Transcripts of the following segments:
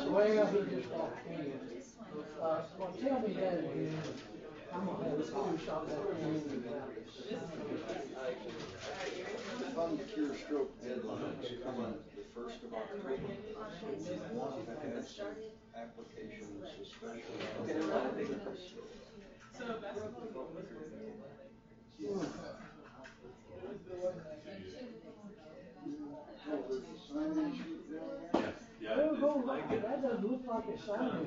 Well, he just walked in. Well, tell me that again. I'm going to have to do something at the end. Fund cure stroke deadlines coming the 1st of October. Applications, especially. That doesn't look like a sign.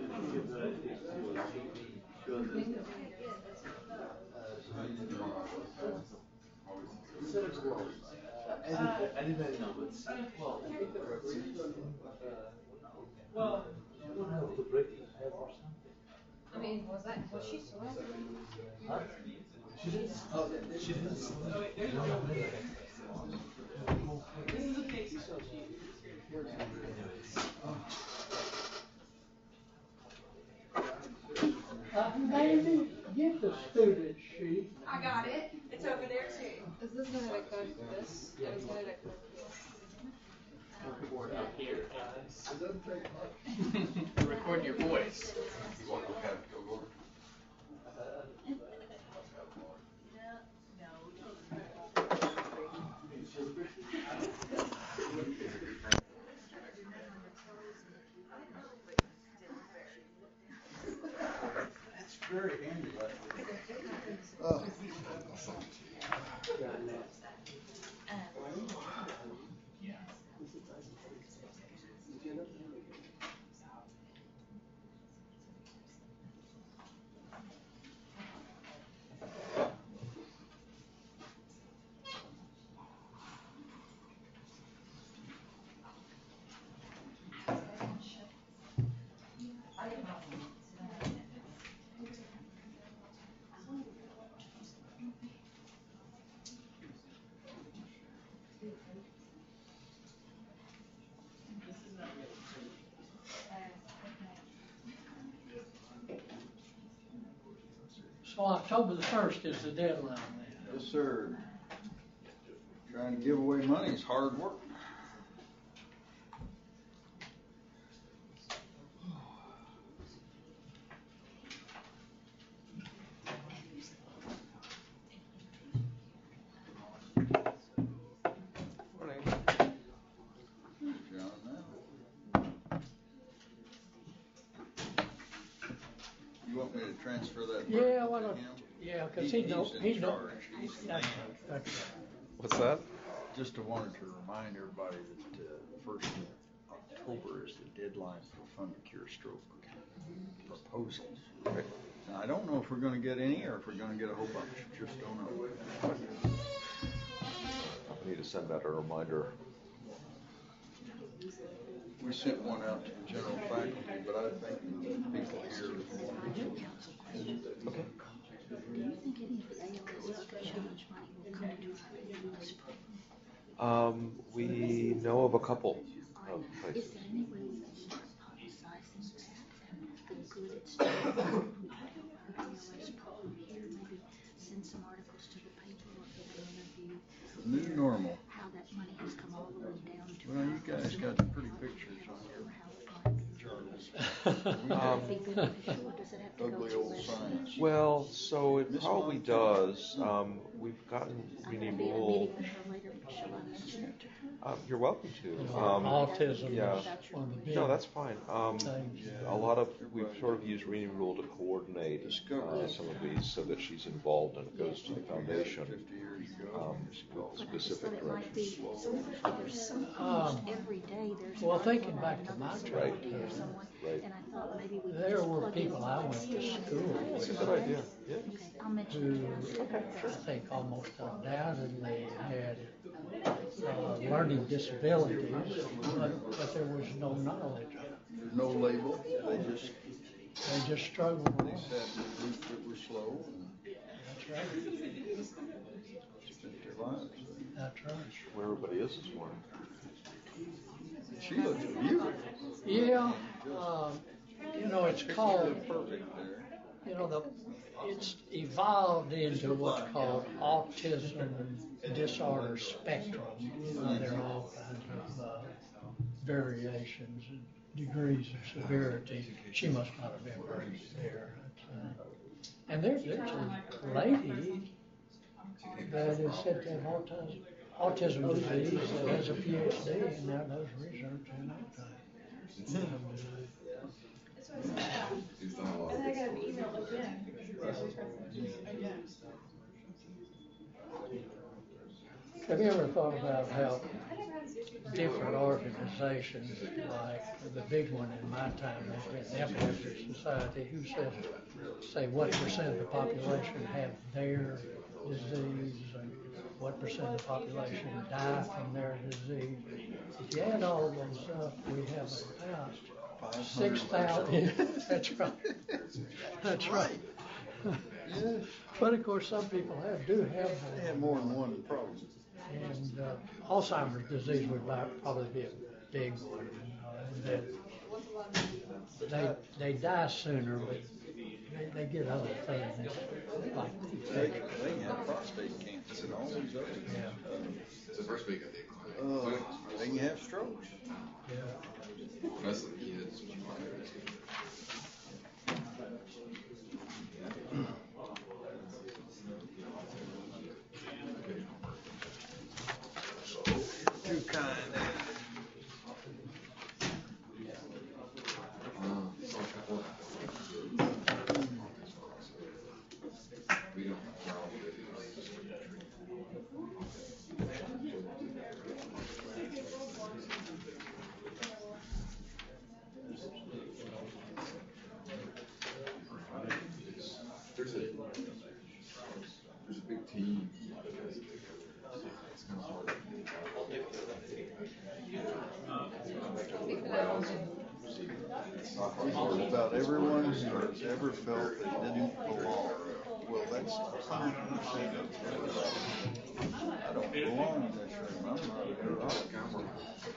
Anybody know what's well, you don't have to break his head or something. I mean, was she surrounded? Huh? She didn't. Oh, she didn't. This is a big sheet. Maybe get the student sheet. I got it. It's over there too. Is this going to code for this? Yeah, it's going to code for this. Record up here. Record your voice. You want to have to go over? That's very handy. So October the 1st is the deadline then. Yes, sir. Trying to give away money is hard work. You want me to transfer that? Yeah, why not? Yeah, because he knows. He's in charge. What's that? Just wanted to remind everybody that 1st of October is the deadline for Fund to Cure Stroke proposals. Right. Now, I don't know if we're going to get any or if we're going to get a whole bunch. Just don't know. I need to send out a reminder. We sent one out to the general faculty, but I think people here. Okay. Do you think any of the ALS change money will come to us? We know of a couple of Is places. there any way we can start publicizing that the good it's doing for our ALS program here? Maybe send some articles to the paper or get an interview. New normal. How that money has come all the way down to. Well, you guys got some pretty pictures on your journals. Be beneficial, or does it have to go Ugly to old less? science. Well, so it probably does. We've gotten I'm going Renee to be at a Rule. meeting with her later. Shall I mention it to her? You're welcome to. Autism yeah. is one of the big No, that's fine. things. A lot of we've sort of used Renee Rule to coordinate some of these so that she's involved and it goes to the foundation 50 years ago. with specific But it might be, directions. so there's some almost every day there's well, an thinking article back about to my another childhood, celebrity or someone, Right. and I thought maybe we could there just were plug people in I went to school That's a with good idea. Yeah. Okay, I'll mention who it. I think almost undoubtedly had learning disabilities, but there was no knowledge of it. There's no label. They just They just struggle They along. said the group that were slow and That's right. spent their lives. That's right. Where everybody is this morning. She looks beautiful. Yeah, you know, it's called, Perfect there. you know, it's evolved into what's called autism disorder spectrum. There are all kinds of variations and degrees of severity. She must not have been raised there. And there's a lady that is said to have autism disease that has a PhD and now does research in autism disease. And I got an email again because it's again. Have you ever thought about how different organizations, like the big one in my time has been the Epilepsy Society, who says, say, what percent of the population have their disease and what percent of the population die from their disease. If you add all of those up, we have about 6,000. That's right. That's right. But of course, some people do have They had more than one problem. and Alzheimer's disease would probably be a big one. And they die sooner, but they get other things like They can have prostate cancer and all these other things. It's the first week of the They can have strokes. Most of the kids. Too kind. We don't there's a big team. It's kind of hard. About everyone who has ever felt they didn't belong. Well, that's 100% of everybody. I don't belong in this room. I'm not a neurologist.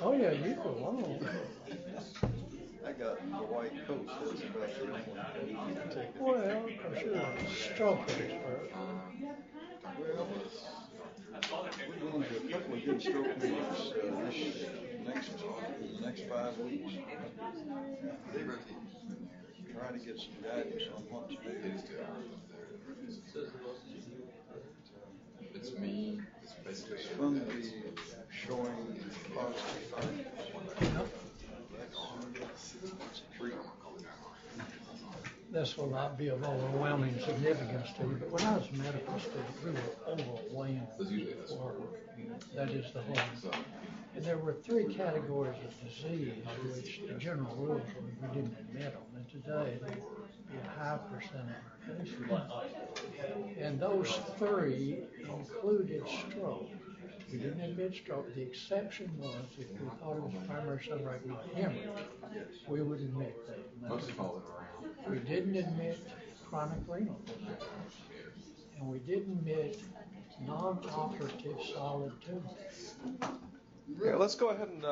Oh yeah, you belong. I got the white coat. That's about the only thing you can take it. Well, for sure, stroke expert. Well, we're going to a couple of good stroke meetings the next 5 weeks. They rotate. Try to get some guidance on what to do. It's me. It's basically It's fun to be showing positive findings. This will not be of overwhelming significance to you, but when I was a medical student, we were overwhelmed with work. That is the whole. And there were 3 categories of disease, which the general rules were we didn't admit them. And today, they be a high percent of our cases. And those 3 included stroke. We didn't admit stroke. The exception was if we thought it was a primary subarachnoid hemorrhage, we would admit that. Most of all around. We didn't admit chronic renal disease. And we didn't admit non-operative solid tumors. Yeah, let's go ahead and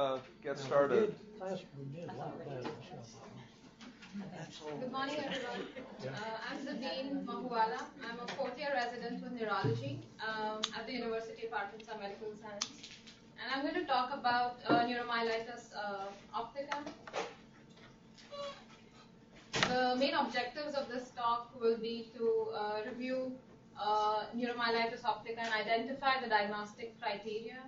get started. We did a lot better. Good morning, everyone. I'm Zabeen Mahuwala. I'm a 4th-year resident with neurology at the University of Arkansas Medical Science. And I'm going to talk about neuromyelitis optica. The main objectives of this talk will be to review neuromyelitis optica and identify the diagnostic criteria,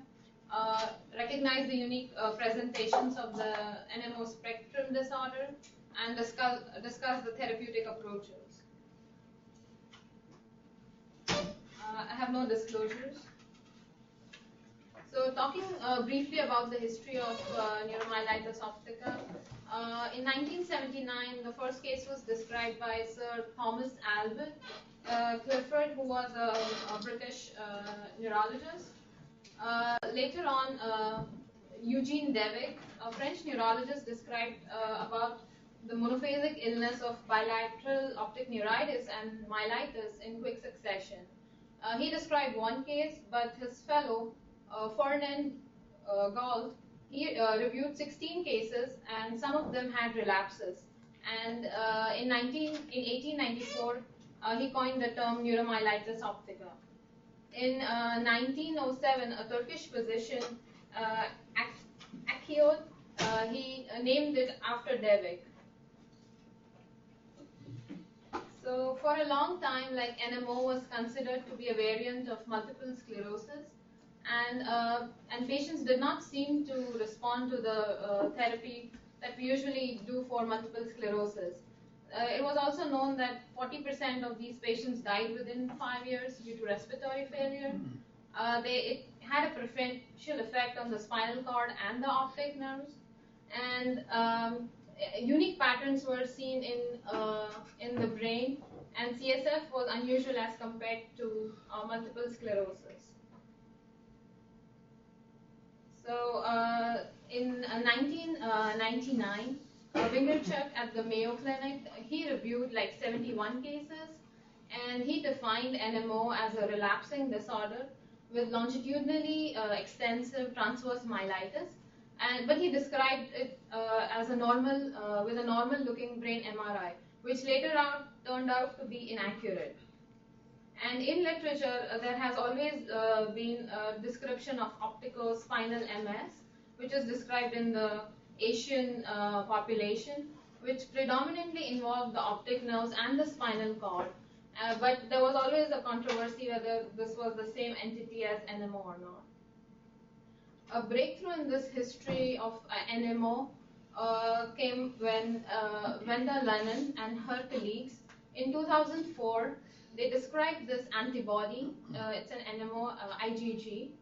recognize the unique presentations of the NMO Spectrum Disorder, and discuss the therapeutic approaches. I have no disclosures. So talking briefly about the history of neuromyelitis optica. In 1979, the first case was described by Sir Thomas Albert Clifford, who was a British neurologist. Later on, Eugene Devic, a French neurologist, described about the monophasic illness of bilateral optic neuritis and myelitis in quick succession. He described one case, but his fellow, Fernand Gault, he reviewed 16 cases, and some of them had relapses. And in 1894, he coined the term Neuromyelitis optica. In 1907, a Turkish physician, Akiot, he named it after Devik. So for a long time, like NMO was considered to be a variant of multiple sclerosis, and patients did not seem to respond to the therapy that we usually do for multiple sclerosis. It was also known that 40% of these patients died within 5 years due to respiratory failure. It had a preferential effect on the spinal cord and the optic nerves, and unique patterns were seen in the brain, and CSF was unusual as compared to multiple sclerosis. So in 1999, Wingerchuk at the Mayo Clinic, he reviewed like 71 cases, and he defined NMO as a relapsing disorder with longitudinally extensive transverse myelitis, but he described it as a normal, with a normal-looking brain MRI, which later turned out to be inaccurate. And in literature, there has always been a description of opticospinal MS, which is described in the Asian population, which predominantly involved the optic nerves and the spinal cord. But there was always a controversy whether this was the same entity as NMO or not. A breakthrough in this history of NMO came when Wenda Lennon and her colleagues in 2004, they described this antibody, it's an NMO IgG.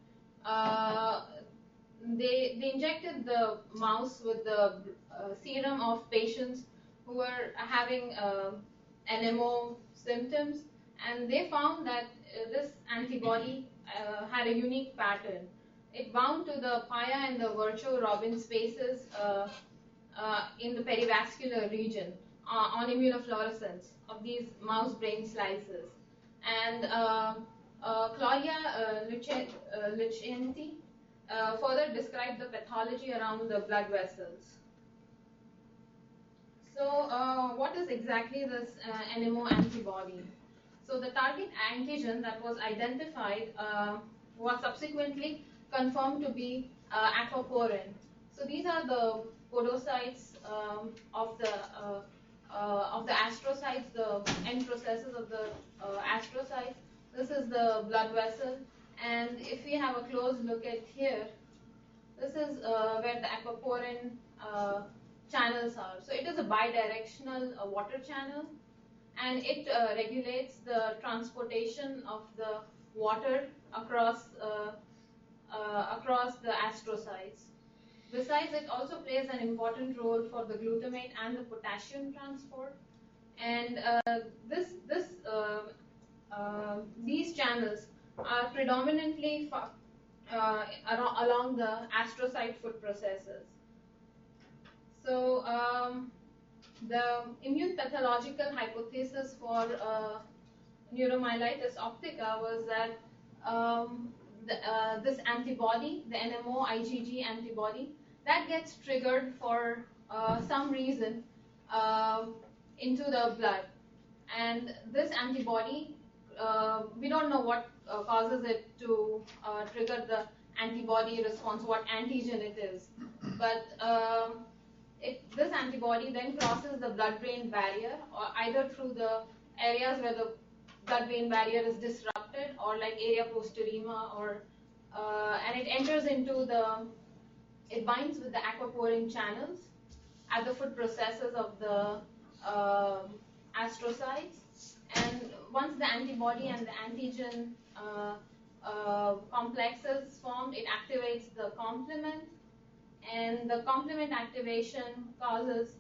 They injected the mouse with the serum of patients who were having NMO symptoms, and they found that this antibody had a unique pattern. It bound to the pia and the Virchow-Robin spaces in the perivascular region on immunofluorescence of these mouse brain slices. And Claudia Lucenti further described the pathology around the blood vessels. So what is exactly this NMO antibody? So the target antigen that was identified was subsequently confirmed to be aquaporin. So these are the podocytes of the astrocytes, the end processes of the astrocytes. This is the blood vessel, and if we have a close look at here, this is where the aquaporin channels are. So it is a bidirectional water channel, and it regulates the transportation of the water across the astrocytes. Besides, it also plays an important role for the glutamate and the potassium transport. And these channels are predominantly along the astrocyte foot processes. So the immunopathological hypothesis for neuromyelitis optica was that this antibody, the NMO IgG antibody, that gets triggered for some reason into the blood. And this antibody, we don't know what causes it to trigger the antibody response, what antigen it is. But this antibody then crosses the blood-brain barrier, or either through the areas where the blood-brain barrier is disrupted, or like area posterima, or and it enters into it binds with the aquaporin channels at the foot processes of the astrocytes. And once the antibody and the antigen complex is formed, it activates the complement, and the complement activation causes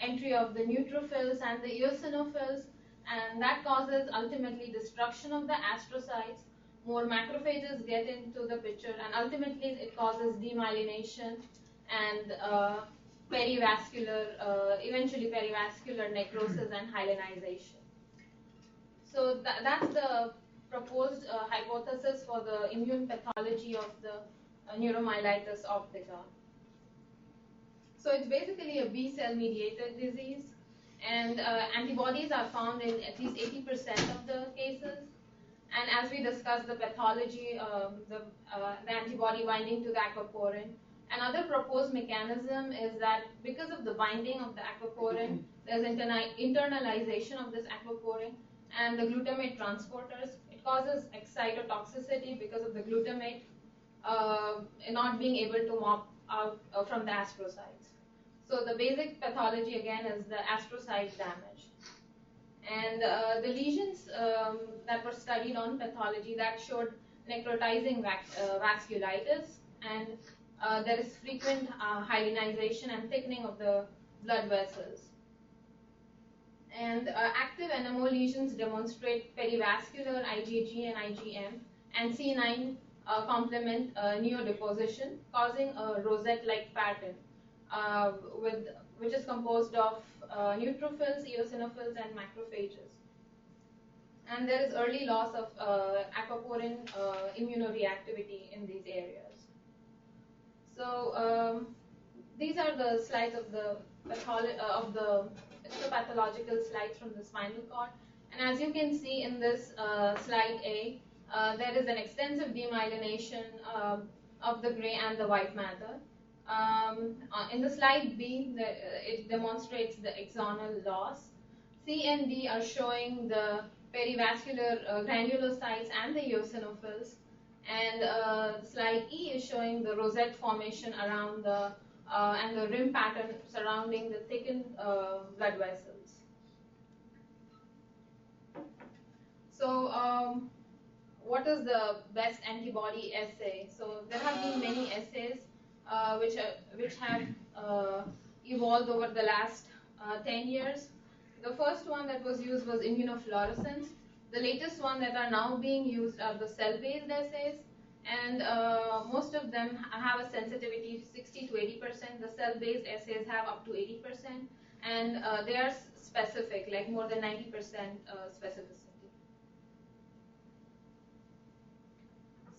entry of the neutrophils and the eosinophils, and that causes ultimately destruction of the astrocytes. More macrophages get into the picture, and ultimately it causes demyelination and eventually perivascular necrosis and hyalinization. So that's the proposed hypothesis for the immune pathology of the neuromyelitis optica. So it's basically a B cell mediated disease, and antibodies are found in at least 80% of the cases. And as we discussed the pathology, the antibody binding to the aquaporin. Another proposed mechanism is that because of the binding of the aquaporin, there's internalization of this aquaporin and the glutamate transporters. It causes excitotoxicity because of the glutamate not being able to mop out from the astrocytes. So the basic pathology again is the astrocyte damage. And the lesions that were studied on pathology that showed necrotizing vasculitis, and there is frequent hyalinization and thickening of the blood vessels. And active NMO lesions demonstrate perivascular IgG and IgM, and C9 complement neodeposition, causing a rosette-like pattern, which is composed of neutrophils, eosinophils, and macrophages. And there is early loss of aquaporin immunoreactivity in these areas. So these are the slides of the histopathological slides from the spinal cord. And as you can see in this slide A, there is an extensive demyelination of the gray and the white matter. In the slide B, it demonstrates the axonal loss. C and D are showing the perivascular granulocytes and the eosinophils. And slide E is showing the rosette formation around the and the rim pattern surrounding the thickened blood vessels. So what is the best antibody assay? So there have been many assays which have evolved over the last 10 years. The first one that was used was immunofluorescence. The latest one that are now being used are the cell-based assays, and most of them have a sensitivity 60 to 80%. The cell-based assays have up to 80%, and they are specific, like more than 90% specificity.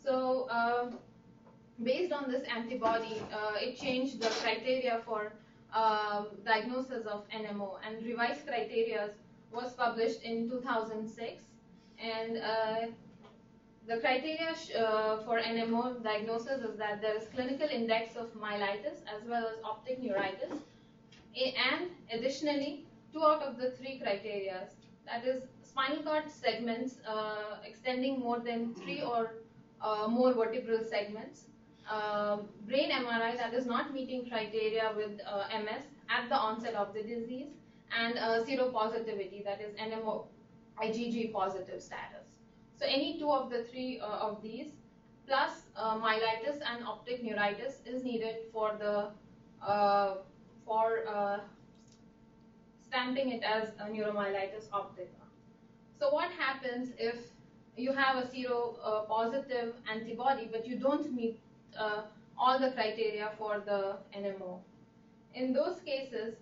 So based on this antibody, it changed the criteria for diagnosis of NMO, and revised criteria was published in 2006. And the criteria for NMO diagnosis is that there is clinical index of myelitis as well as optic neuritis, and additionally 2 out of the 3 criteria, that is spinal cord segments extending more than 3 or more vertebral segments, brain MRI that is not meeting criteria with MS at the onset of the disease, and seropositivity, that is NMO IgG positive status. So any 2 of the 3 of these plus myelitis and optic neuritis is needed for the stamping it as a neuromyelitis optica. So what happens if you have a seropositive antibody but you don't meet all the criteria for the NMO? In those cases,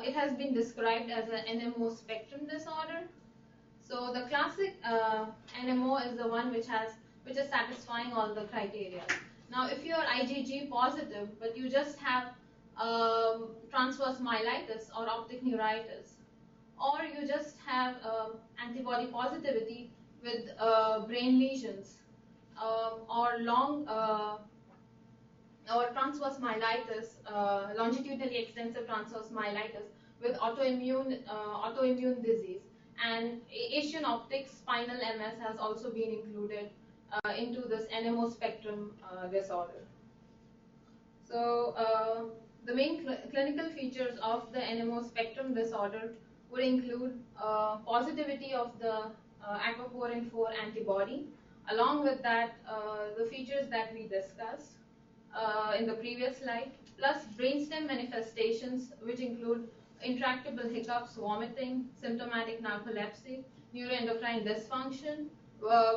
it has been described as an NMO spectrum disorder. So the classic NMO is the one which is satisfying all the criteria. Now, if you are IgG positive but you just have transverse myelitis or optic neuritis, or you just have antibody positivity with brain lesions, or long or transverse myelitis, longitudinally extensive transverse myelitis with autoimmune disease, and Asian optic spinal MS has also been included into this NMO spectrum disorder. So the main clinical features of the NMO spectrum disorder would include positivity of the aquaporin 4 antibody. Along with that, the features that we discussed in the previous slide, plus brainstem manifestations which include intractable hiccups, vomiting, symptomatic narcolepsy, neuroendocrine dysfunction,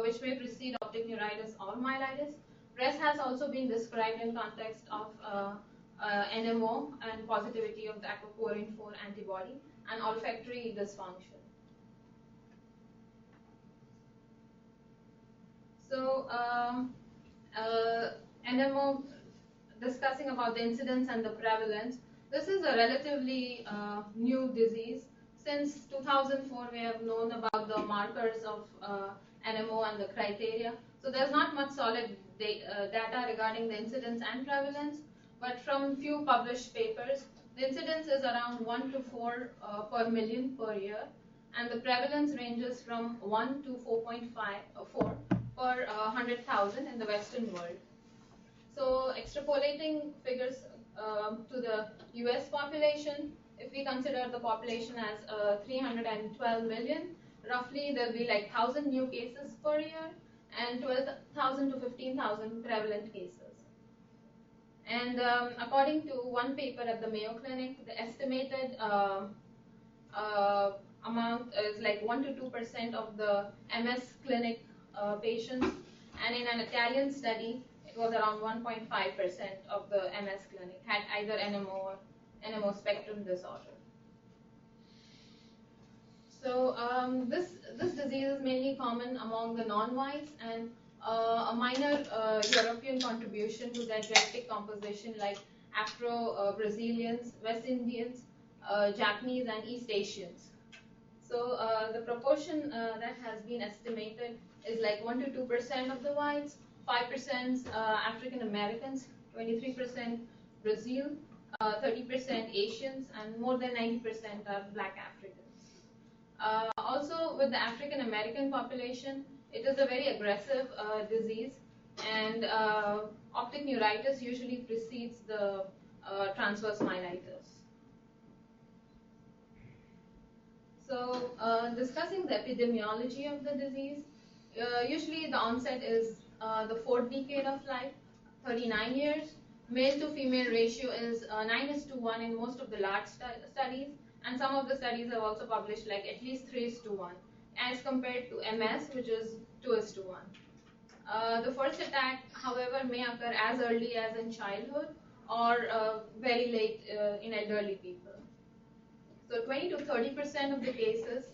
which may precede optic neuritis or myelitis. Rest has also been described in context of NMO and positivity of the aquaporin 4 antibody, and olfactory dysfunction. So NMO, discussing about the incidence and the prevalence. This is a relatively new disease. Since 2004, we have known about the markers of NMO and the criteria. So there's not much solid data regarding the incidence and prevalence, but from few published papers, the incidence is around 1 to 4 per million per year, and the prevalence ranges from 1 to 4.4 per 100,000 in the Western world. So extrapolating figures to the US population, if we consider the population as 312 million, roughly there'll be like 1,000 new cases per year and 12,000 to 15,000 prevalent cases. And according to one paper at the Mayo Clinic, the estimated amount is like 1 to 2% of the MS clinic patients, and in an Italian study, it was around 1.5% of the MS clinic had either NMO or NMO Spectrum Disorder. So this disease is mainly common among the non-whites, and a minor European contribution to their genetic composition, like Afro-Brazilians, West Indians, Japanese, and East Asians. So the proportion that has been estimated is like 1 to 2% of the whites, 5% African Americans, 23% Brazil, 30% Asians, and more than 90% are Black Africans. Also, with the African American population, it is a very aggressive disease, and optic neuritis usually precedes the transverse myelitis. So, discussing the epidemiology of the disease, usually the onset is the 4th decade of life, 39 years. Male to female ratio is 9:1 in most of the large studies, and some of the studies have also published like at least 3:1, as compared to MS, which is 2:1. The first attack, however, may occur as early as in childhood or very late in elderly people. So 20 to 30% of the cases,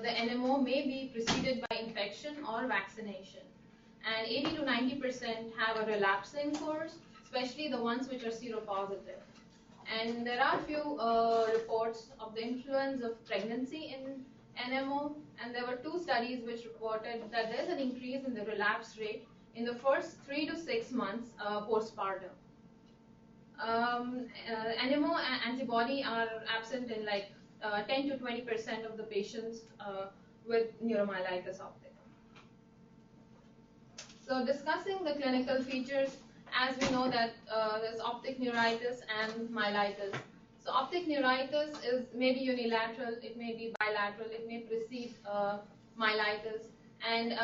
the NMO may be preceded by infection or vaccination. And 80 to 90% have a relapsing course, especially the ones which are seropositive. And there are few reports of the influence of pregnancy in NMO, and there were 2 studies which reported that there's an increase in the relapse rate in the first 3 to 6 months postpartum. NMO antibody are absent in like 10 to 20% of the patients with neuromyelitis optica. So discussing the clinical features, as we know that there's optic neuritis and myelitis. So optic neuritis may be unilateral, it may be bilateral, it may precede myelitis, and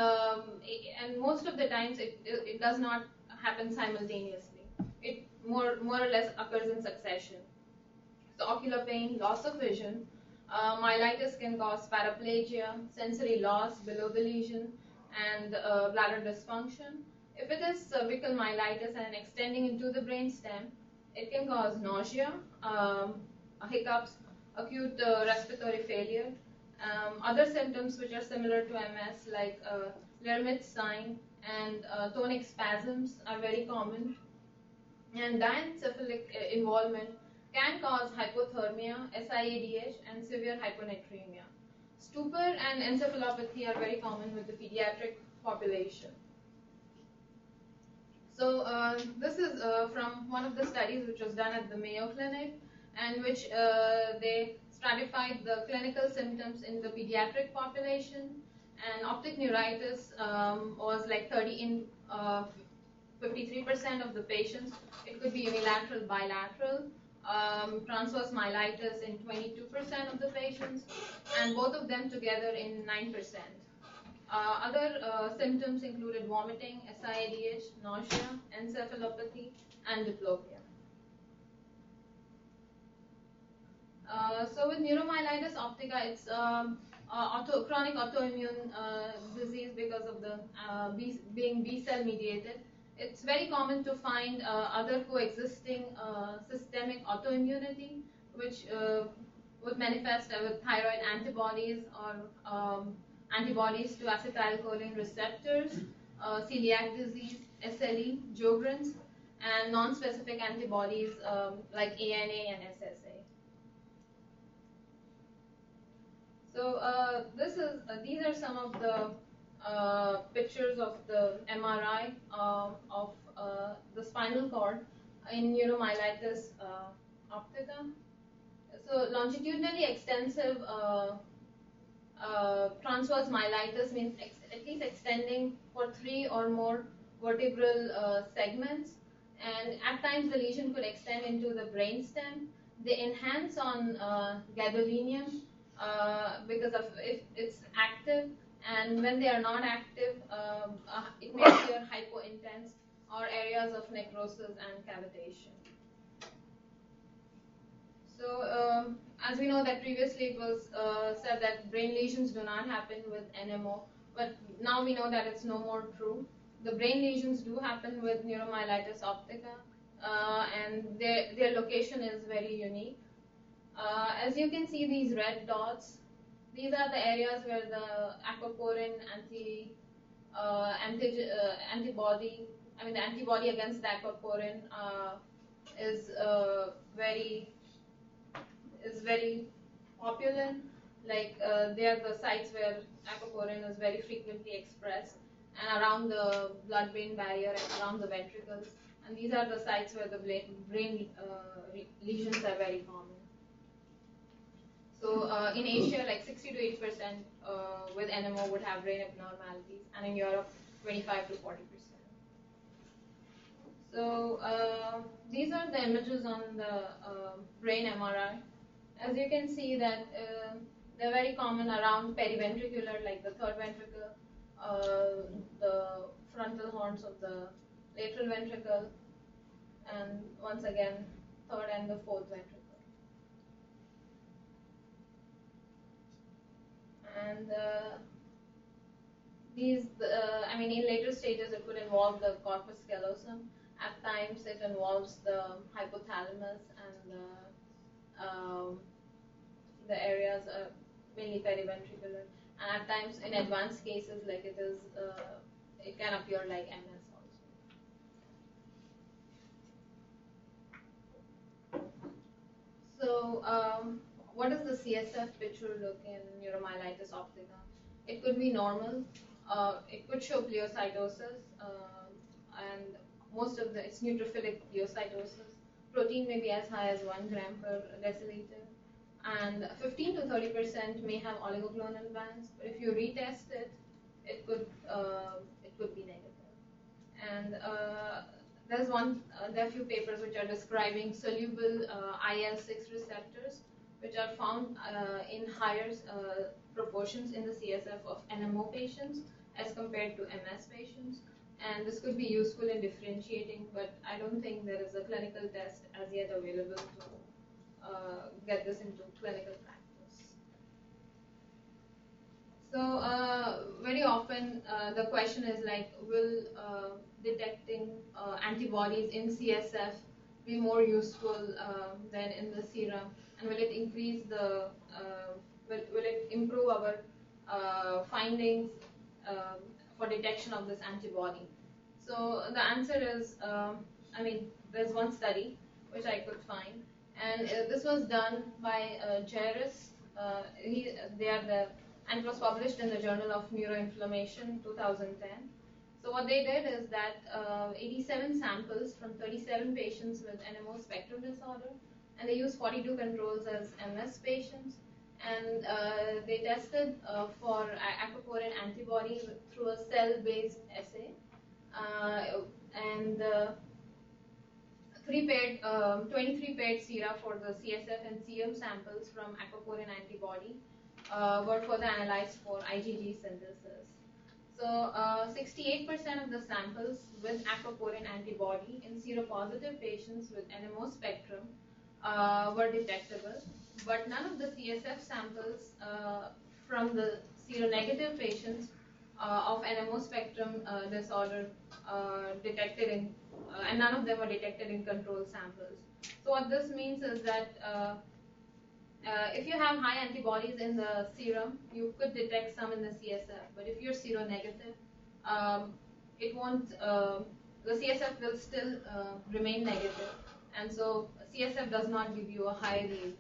most of the times it does not happen simultaneously. It more or less occurs in succession. So ocular pain, loss of vision, myelitis can cause paraplegia, sensory loss below the lesion, and bladder dysfunction. If it is cervical myelitis and extending into the brainstem, it can cause nausea, hiccups, acute respiratory failure. Other symptoms which are similar to MS, like Lermit's sign and tonic spasms, are very common. And diencephalic involvement can cause hypothermia, SIADH, and severe hyponatremia. Stupor and encephalopathy are very common with the pediatric population. So this is from one of the studies which was done at the Mayo Clinic, and which they stratified the clinical symptoms in the pediatric population, and optic neuritis was like 53% of the patients. It could be unilateral, bilateral. Transverse myelitis in 22% of the patients, and both of them together in 9%. Other symptoms included vomiting, SIADH, nausea, encephalopathy, and diplopia. So with neuromyelitis optica, it's chronic autoimmune disease because of the being B-cell mediated, It's very common to find other coexisting systemic autoimmunity, which would manifest with thyroid antibodies or antibodies to acetylcholine receptors, celiac disease, SLE, Sjogren's, and non-specific antibodies like ANA and SSA. So these are some of the pictures of the MRI of the spinal cord in neuromyelitis optica. So longitudinally extensive transverse myelitis means at least extending for 3 or more vertebral segments, and at times the lesion could extend into the brainstem. They enhance on gadolinium because of if it's active, and when they are not active, it may appear hypointense or areas of necrosis and cavitation. So, as we know that previously it was said that brain lesions do not happen with NMO, but now we know that it's no more true. The brain lesions do happen with neuromyelitis optica, and their location is very unique. As you can see, these red dots, these are the areas where the aquaporin antibody, the antibody against the aquaporin is very popular. Like they are the sites where aquaporin is very frequently expressed, and around the blood-brain barrier and around the ventricles. And these are the sites where the brain lesions are very common. So in Asia, like 60 to 80% with NMO would have brain abnormalities, and in Europe, 25 to 40%. So these are the images on the brain MRI. As you can see that they're very common around periventricular, like the third ventricle, the frontal horns of the lateral ventricle, and once again, third and the fourth ventricle. And in later stages, it could involve the corpus callosum. At times, it involves the hypothalamus and the areas mainly periventricular. And at times, in advanced cases, like it can appear like MS also. So, what does the CSF picture look in neuromyelitis optica? It could be normal. It could show pleocytosis, and most of it's neutrophilic pleocytosis. Protein may be as high as 1 gram per deciliter, and 15 to 30% may have oligoclonal bands. But if you retest it, it could be negative. And there are a few papers which are describing soluble IL-6 receptors, which are found in higher proportions in the CSF of NMO patients as compared to MS patients. And this could be useful in differentiating, but I don't think there is a clinical test as yet available to get this into clinical practice. So very often the question is like, will detecting antibodies in CSF be more useful than in the serum, and will it increase the will it improve our findings for detection of this antibody? So the answer is, there's one study which I could find, and this was done by Jairus. And it was published in the Journal of Neuroinflammation 2010. So what they did is that 87 samples from 37 patients with NMO Spectrum Disorder, and they used 42 controls as MS patients, and they tested for aquaporin antibody through a cell-based assay, and 23 paired sera for the CSF and serum samples from aquaporin antibody were further analyzed for IgG synthesis. So 68% of the samples with aquaporin antibody in seropositive patients with NMO spectrum were detectable, but none of the CSF samples from the seronegative patients of NMO spectrum disorder detected in, and none of them were detected in control samples. So what this means is that if you have high antibodies in the serum, you could detect some in the CSF. But if you're seronegative, it won't. The CSF will still remain negative, and so CSF does not give you a high read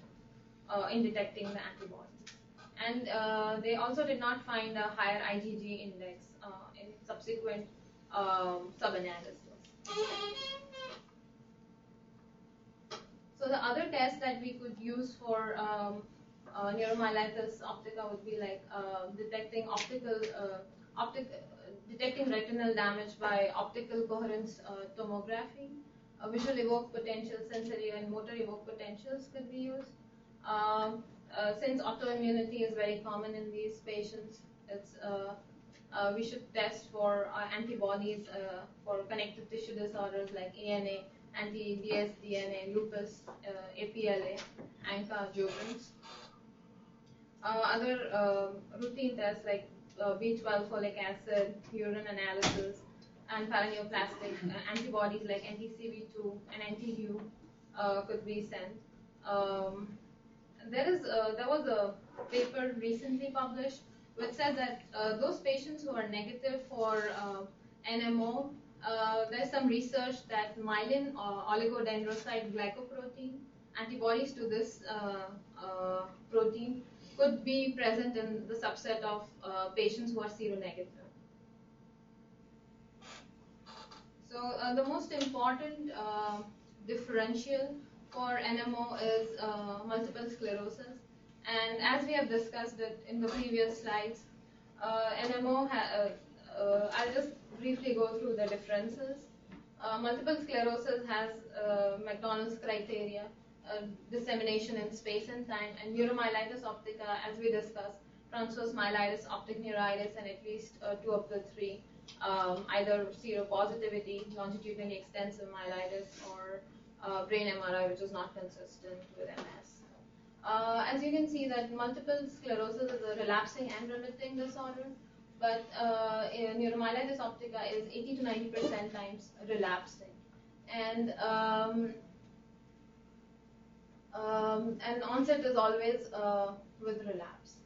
in detecting the antibodies. And they also did not find a higher IgG index in subsequent sub-analysis. So the other test that we could use for neuromyelitis optica would be like detecting detecting retinal damage by optical coherence tomography. Visual evoked potential, sensory and motor evoked potentials could be used. Since autoimmunity is very common in these patients, we should test for antibodies for connective tissue disorders like ANA, anti-dsDNA, lupus, APLA, ANCA, Sjogren's. Other routine tests like B12 folic acid, urine analysis, and paraneoplastic antibodies like anti-CV2 and anti-HU could be sent. There was a paper recently published which said that those patients who are negative for NMO, there's some research that myelin oligodendrocyte glycoprotein, antibodies to this protein could be present in the subset of patients who are seronegative. So the most important differential for NMO is multiple sclerosis. And as we have discussed it in the previous slides, NMO, I'll just briefly go through the differences. Multiple sclerosis has McDonald's criteria, dissemination in space and time, and neuromyelitis optica, as we discussed, transverse myelitis, optic neuritis, and at least 2 of the 3, either seropositivity, longitudinally extensive myelitis, or brain MRI, which is not consistent with MS. As you can see, that multiple sclerosis is a relapsing and remitting disorder, but neuromyelitis optica is 80 to 90% times relapsing, and onset is always with relapse.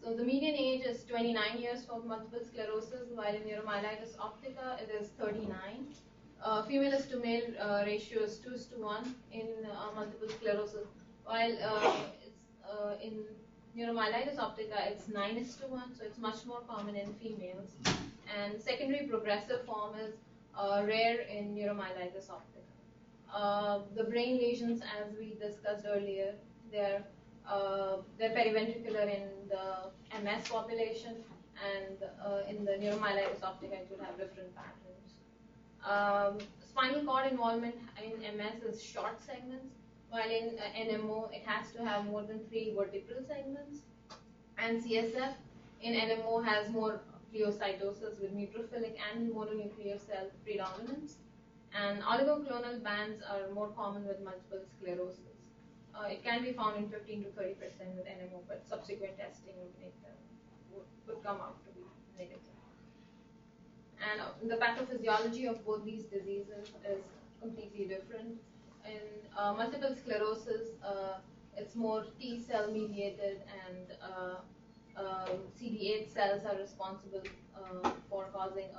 So the median age is 29 years for multiple sclerosis, while in neuromyelitis optica it is 39. Female is to male ratio is 2:1 in multiple sclerosis, while in neuromyelitis optica it's 9:1, so it's much more common in females. And secondary progressive form is rare in neuromyelitis optica. The brain lesions, as we discussed earlier, they're periventricular in the MS population, and in the neuromyelitis optica it would have different patterns. Spinal cord involvement in MS is short segments, while in NMO it has to have more than 3 vertebral segments. And CSF in NMO has more pleocytosis with neutrophilic and mononuclear cell predominance. And oligoclonal bands are more common with multiple sclerosis. It can be found in 15 to 30% with NMO, but subsequent testing would come out to be negative. And the pathophysiology of both these diseases is completely different. In multiple sclerosis, it's more T cell mediated, and CD8 cells are responsible for causing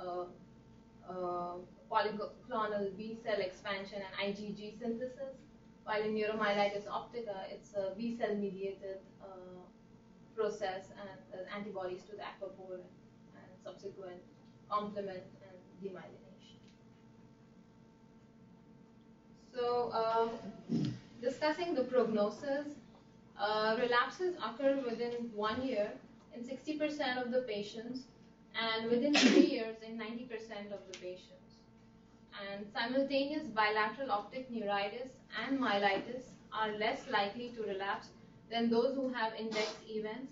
polyclonal B cell expansion and IgG synthesis. While in neuromyelitis optica, it's a B cell mediated process, and antibodies to the aquaporin and subsequent complement and demyelination. So, discussing the prognosis, relapses occur within 1 year in 60% of the patients, and within 3 years in 90% of the patients. And simultaneous bilateral optic neuritis and myelitis are less likely to relapse than those who have index events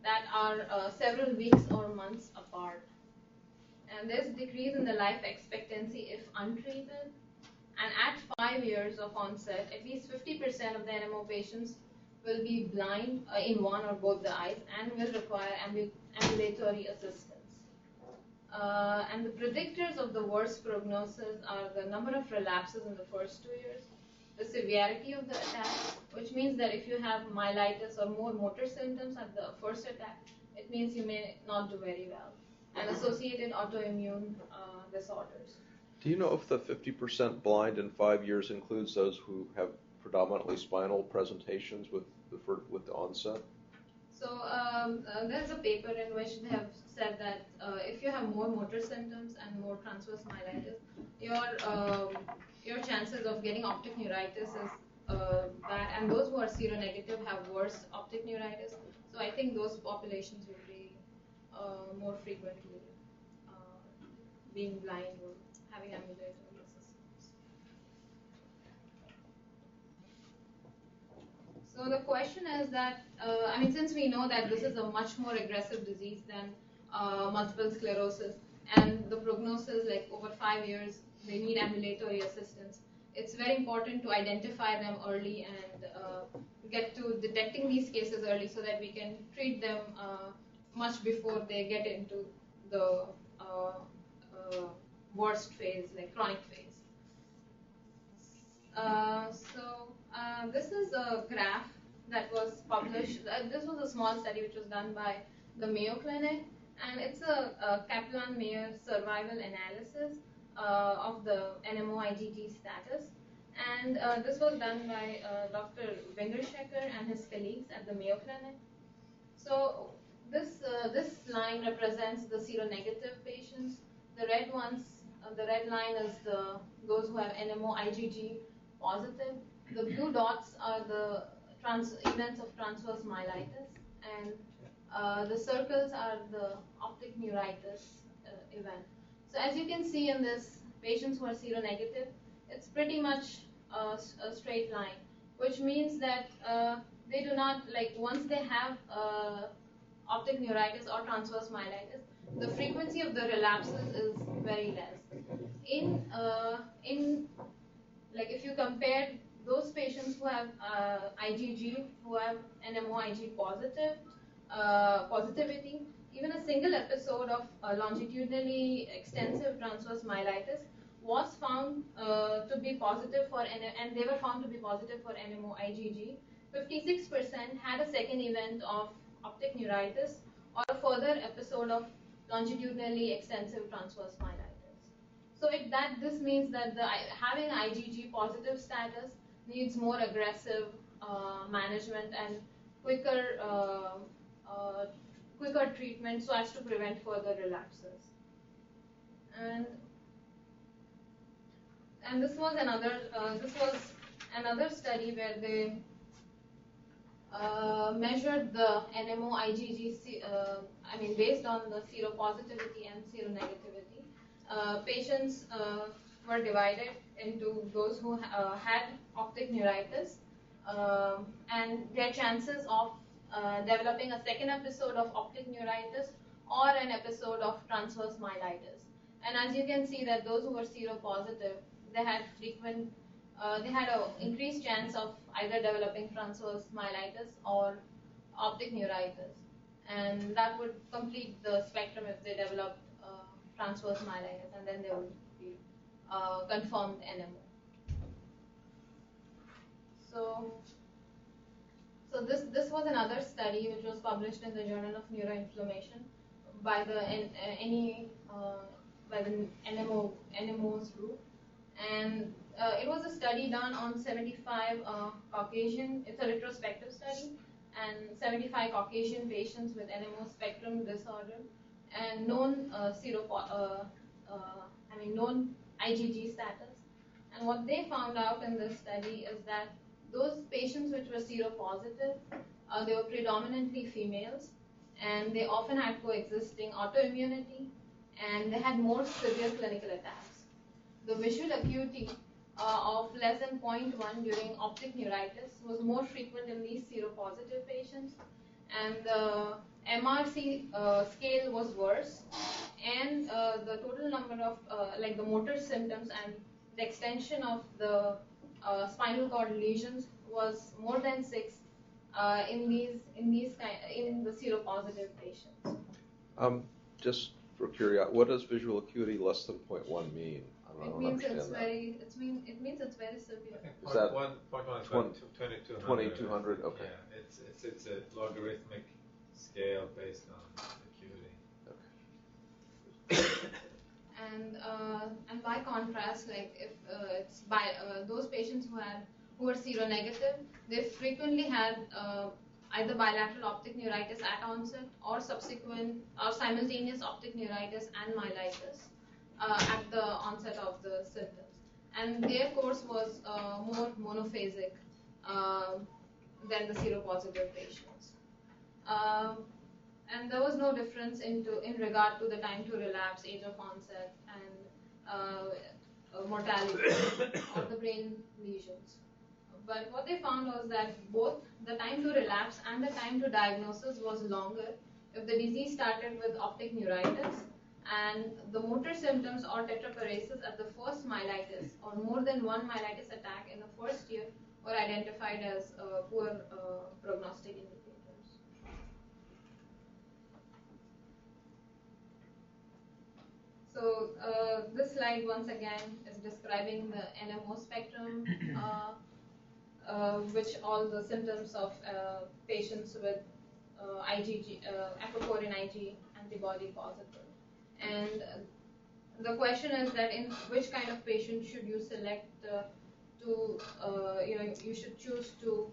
that are several weeks or months apart. And there's decrease in the life expectancy if untreated. And at 5 years of onset, at least 50% of the NMO patients will be blind in one or both the eyes and will require ambulatory assistance. And the predictors of the worst prognosis are the number of relapses in the first 2 years, the severity of the attack, which means that if you have myelitis or more motor symptoms at the first attack, it means you may not do very well, and associated autoimmune disorders. Do you know if the 50% blind in 5 years includes those who have predominantly spinal presentations with the onset? So there's a paper in which they have said that if you have more motor symptoms and more transverse myelitis, your chances of getting optic neuritis is bad, and those who are seronegative have worse optic neuritis. So I think those populations will be more frequently being blind or having ambulatory assistance. So the question is that, since we know that this is a much more aggressive disease than multiple sclerosis, and the prognosis, like over 5 years, they need ambulatory assistance, it's very important to identify them early and get to detecting these cases early so that we can treat them much before they get into the worst phase, like chronic phase. This is a graph that was published. This was a small study which was done by the Mayo Clinic, and it's a Kaplan-Meier survival analysis of the NMO IgG status. And this was done by Dr. Wingershecker and his colleagues at the Mayo Clinic. So this line represents the seronegative patients. The red line is those who have NMO IgG positive. The blue dots are the events of transverse myelitis, and the circles are the optic neuritis event. So as you can see in this, patients who are seronegative, it's pretty much a straight line, which means that they do not, once they have optic neuritis or transverse myelitis, the frequency of the relapses is very less. If you compare those patients who have IgG, who have NMO IG positivity, even a single episode of longitudinally extensive transverse myelitis was found to be positive for, and they were found to be positive for NMO IgG. 56% had a second event of optic neuritis or a further episode of longitudinally extensive transverse myelitis. So this means that having IgG positive status needs more aggressive management and quicker treatment so as to prevent further relapses. And this was another study where they measured the NMO IgG, based on the seropositivity and seronegativity. Patients were divided into those who had optic neuritis and their chances of developing a second episode of optic neuritis or an episode of transverse myelitis. And as you can see that those who were seropositive, they had an increased chance of either developing transverse myelitis or optic neuritis, and that would complete the spectrum if they developed transverse myelitis, and then they would be confirmed NMO. So this was another study which was published in the Journal of Neuroinflammation by the NMO's group, and it was a study done on 75 Caucasian. It's a retrospective study, and 75 Caucasian patients with NMO Spectrum Disorder and known known IgG status. And what they found out in this study is that those patients which were seropositive, they were predominantly females, and they often had coexisting autoimmunity, and they had more severe clinical attacks. The visual acuity of less than 0.1 during optic neuritis was more frequent in these seropositive patients, and the MRC scale was worse, and the total number of the motor symptoms and the extension of the spinal cord lesions was more than 6 in the seropositive patients. Just For curiosity, what does visual acuity less than 0.1 mean? I It don't means understand it's that. very. It means it's very severe. Is that 0.1 is 2200. 2200? Okay. Yeah, it's a logarithmic scale based on acuity. And by contrast, like if it's by those patients who were seronegative, they frequently had either bilateral optic neuritis at onset or subsequent or simultaneous optic neuritis and myelitis at the onset of the symptoms. And their course was more monophasic than the seropositive patients. And there was no difference in regard to the time to relapse, age of onset, and mortality or the brain lesions. But what they found was that both the time to relapse and the time to diagnosis was longer if the disease started with optic neuritis and the motor symptoms or tetraparesis at the first myelitis or more than one myelitis attack in the first year were identified as poor prognostic indicators. So this slide once again is describing the NMO spectrum, which all the symptoms of patients with IgG, aquaporin Ig antibody positive. And the question is that in which kind of patient should you select you should choose to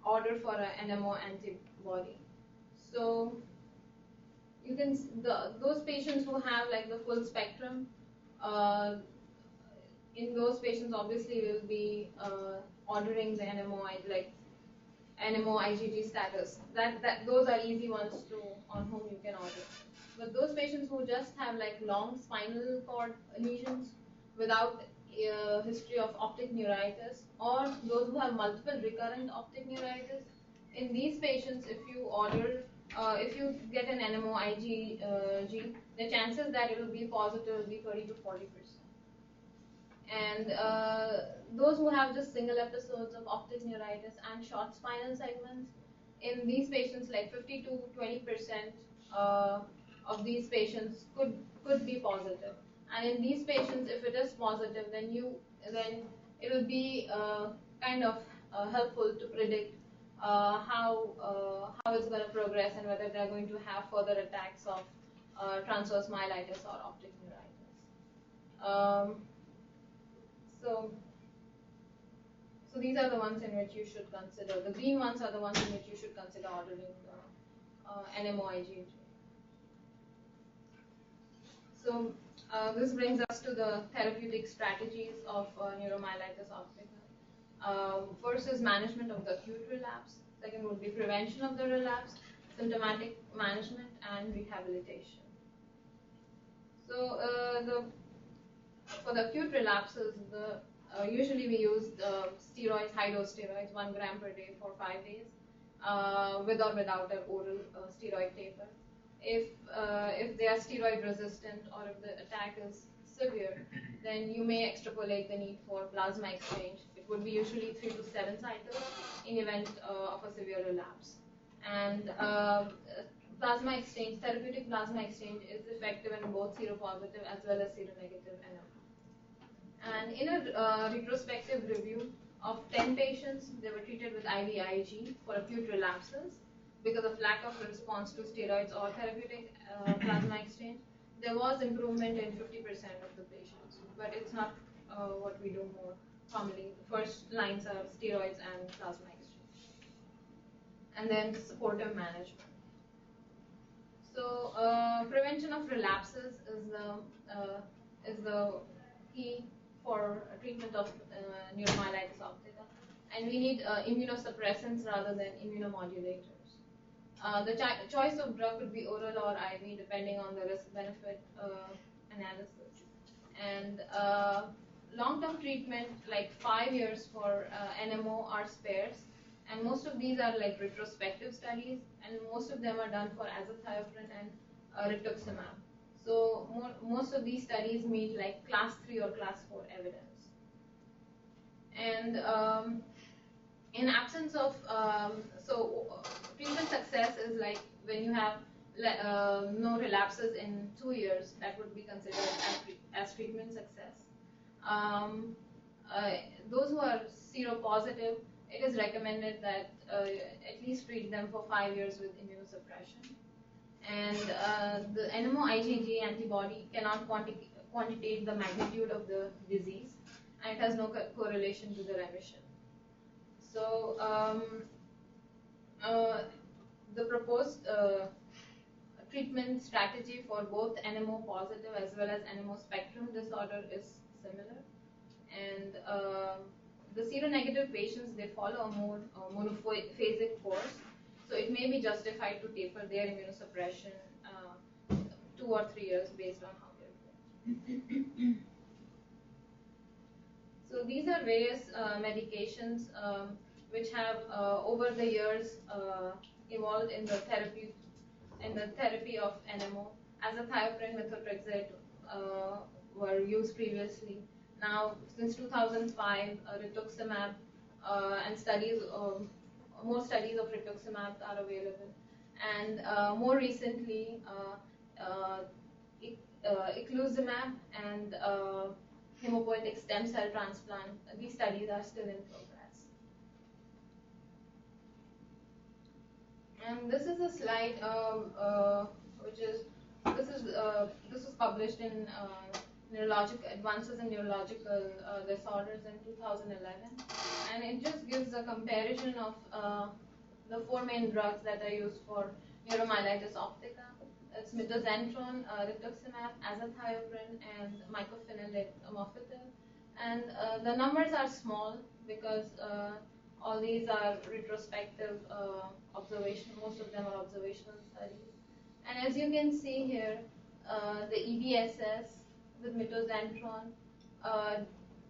order for an NMO antibody. So you can those patients who have like the full spectrum, in those patients obviously will be ordering the NMO like NMO IgG status. That those are easy ones on whom you can order. But those patients who just have like long spinal cord lesions without history of optic neuritis, or those who have multiple recurrent optic neuritis, in these patients, if you get an NMO IgG, the chances that it will be positive will be 30 to 40%. And those who have just single episodes of optic neuritis and short spinal segments, in these patients, like 50 to 20% of these patients could be positive. And in these patients, if it is positive, then it will be kind of helpful to predict how it's going to progress and whether they're going to have further attacks of transverse myelitis or optic neuritis. So these are the ones in which you should consider. The green ones are the ones in which you should consider ordering the NMO IgG. So this brings us to the therapeutic strategies of neuromyelitis optica. First is management of the acute relapse. Second would be prevention of the relapse, symptomatic management, and rehabilitation. So for the acute relapses, usually we use steroids, high-dose steroids, 1 gram per day for 5 days, with or without an oral steroid taper. If they are steroid resistant or if the attack is severe, then you may extrapolate the need for plasma exchange. It would be usually 3 to 7 cycles in event of a severe relapse. And plasma exchange, therapeutic plasma exchange, is effective in both seropositive as well as seronegative NMO. And in a retrospective review of 10 patients, they were treated with IVIG for acute relapses because of lack of response to steroids or therapeutic plasma exchange. There was improvement in 50% of the patients, but it's not what we do more commonly. The first lines are steroids and plasma exchange. And then supportive management. So prevention of relapses is the key for treatment of neuromyelitis optica, and we need immunosuppressants rather than immunomodulators. The choice of drug could be oral or IV depending on the risk-benefit analysis. And long-term treatment, like 5 years for NMO, are sparse, and most of these are like retrospective studies, and most of them are done for azathioprine and rituximab. So most of these studies meet like class 3 or class 4 evidence. And in absence of, treatment success is like when you have no relapses in 2 years, that would be considered as treatment success. Those who are seropositive, it is recommended that at least treat them for 5 years with immunosuppression. And the NMO IgG antibody cannot quantitate the magnitude of the disease, and it has no correlation to the remission. So the proposed treatment strategy for both NMO positive as well as NMO spectrum disorder is similar. And the seronegative patients, they follow a more monophasic course, so it may be justified to taper their immunosuppression 2 or 3 years based on how they're doing. So these are various medications which have over the years evolved in the therapy of NMO. Azathioprine, methotrexate were used previously. Now, since 2005, rituximab and studies, more studies of rituximab are available. And more recently, eculizumab and hematopoietic stem cell transplant. These studies are still in progress. And this is a slide this was published in Advances in Neurological Disorders in 2011, and it just gives a comparison of the 4 main drugs that are used for neuromyelitis optica. It's mitoxantrone, rituximab, azathioprine, and mycophenolate mofetil. And the numbers are small because all these are retrospective observation. Most of them are observational studies. And as you can see here, the EDSS with mitoxantrone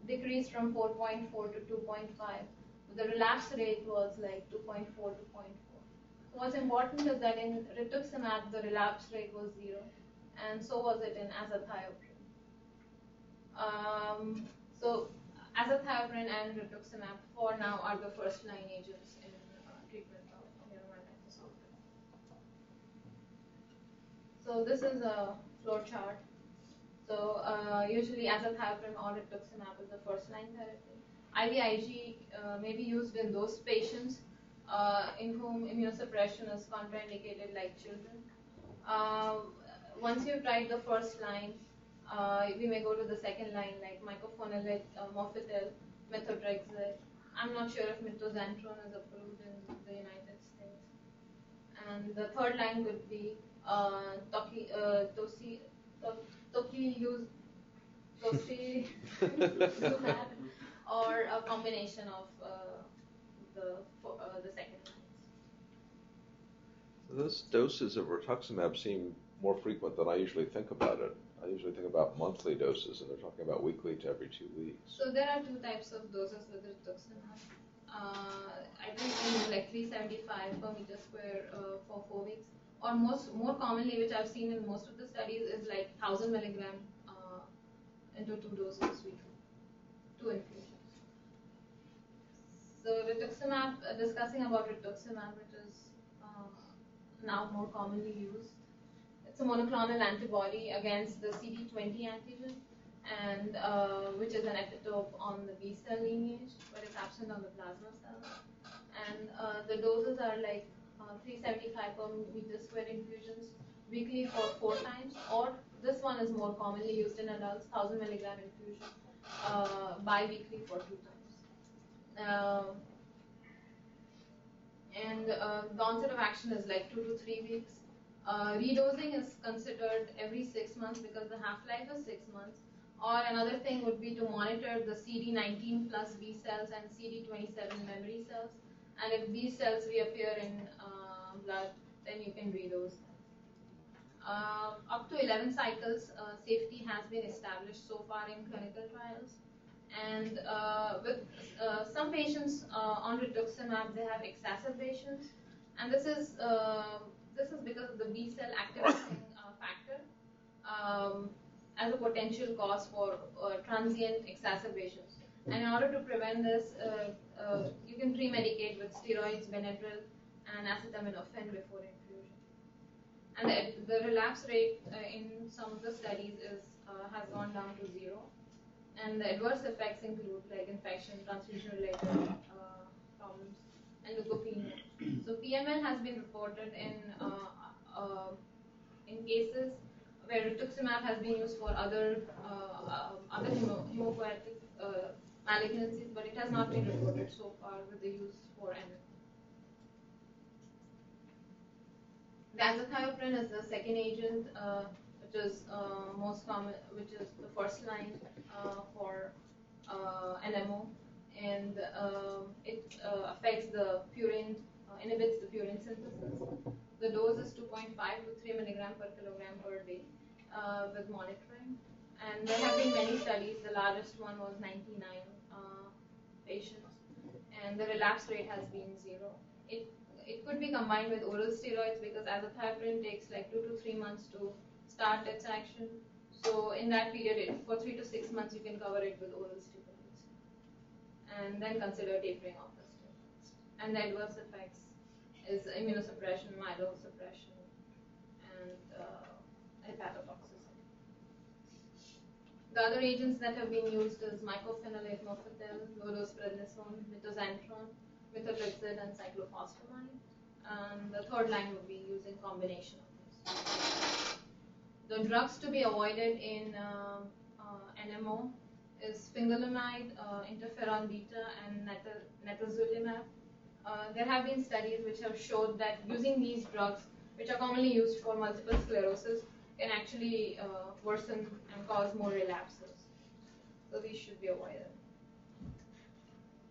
decreased from 4.4 to 2.5. The relapse rate was like 2.4 to 0.4. What's important is that in rituximab, the relapse rate was 0, and so was it in azathioprine. So azathioprine and rituximab for now are the first-line agents in treatment of neuromyelitis optica. So this is a flow chart. So usually azathioprine or rituximab is the first-line therapy. IVIG may be used in those patients in whom immunosuppression is contraindicated, like children. Once you've tried the first line, we may go to the second line, like mycophenolate mofetil, methotrexate. I'm not sure if mitoxantrone is approved in the United States. And the third line could be tocilizumab or a combination of the second lines. So those doses of rituximab seem more frequent than I usually think about it. I usually think about monthly doses, and they're talking about weekly to every 2 weeks. So there are 2 types of doses with rituximab. I think like 375 per meter square for 4 weeks, or more commonly, which I've seen in most of the studies, is like 1000 milligram into 2 doses weekly, 2 infusions. So rituximab, discussing about rituximab, which is now more commonly used. It's a monoclonal antibody against the CD20 antigen, and which is an epitope on the B cell lineage, but it's absent on the plasma cells. And the doses are like 375 per meter square infusions weekly for 4 times, or this one is more commonly used in adults, 1000 milligram infusion bi-weekly for 2 times. And the onset of action is like 2 to 3 weeks. Redosing is considered every 6 months because the half-life is 6 months. Or another thing would be to monitor the CD19 plus B cells and CD27 memory cells. And if these cells reappear in blood, then you can redose them. Up to 11 cycles, safety has been established so far in clinical trials. And with some patients on rituximab, they have exacerbations, and this is because of the B cell activating factor as a potential cause for transient exacerbations. And in order to prevent this, you can pre-medicate with steroids, Benadryl, and acetaminophen before infusion. And the relapse rate in some of the studies has gone down to 0. And the adverse effects include like infection, transfusion-related problems, and leukopenia. So PML has been reported in cases where rituximab has been used for other hematopoietic malignancies, but it has not been reported so far with the use for NMO. The azathioprine is the second agent, which is most common, which is the first line for NMO, and it affects the purine, inhibits the purine synthesis. The dose is 2.5 to 3 milligram per kilogram per day with monitoring. And there have been many studies. The largest one was 99 patients, and the relapse rate has been 0. It could be combined with oral steroids because azathioprine takes like 2 to 3 months to start its action. So in that period, for 3 to 6 months, you can cover it with oral steroids, and then consider tapering off the steroids. And the adverse effects is immunosuppression, myelosuppression, and hepatotoxicity. The other agents that have been used is mycophenolate mofetil, low-dose prednisone, mitoxantrone, methotrexate, and cyclophosphamide. And the third line would be using combination of these. The drugs to be avoided in NMO is fingolimide, interferon beta, and natazimab. There have been studies which have showed that using these drugs, which are commonly used for multiple sclerosis, can actually worsen and cause more relapses. So these should be avoided.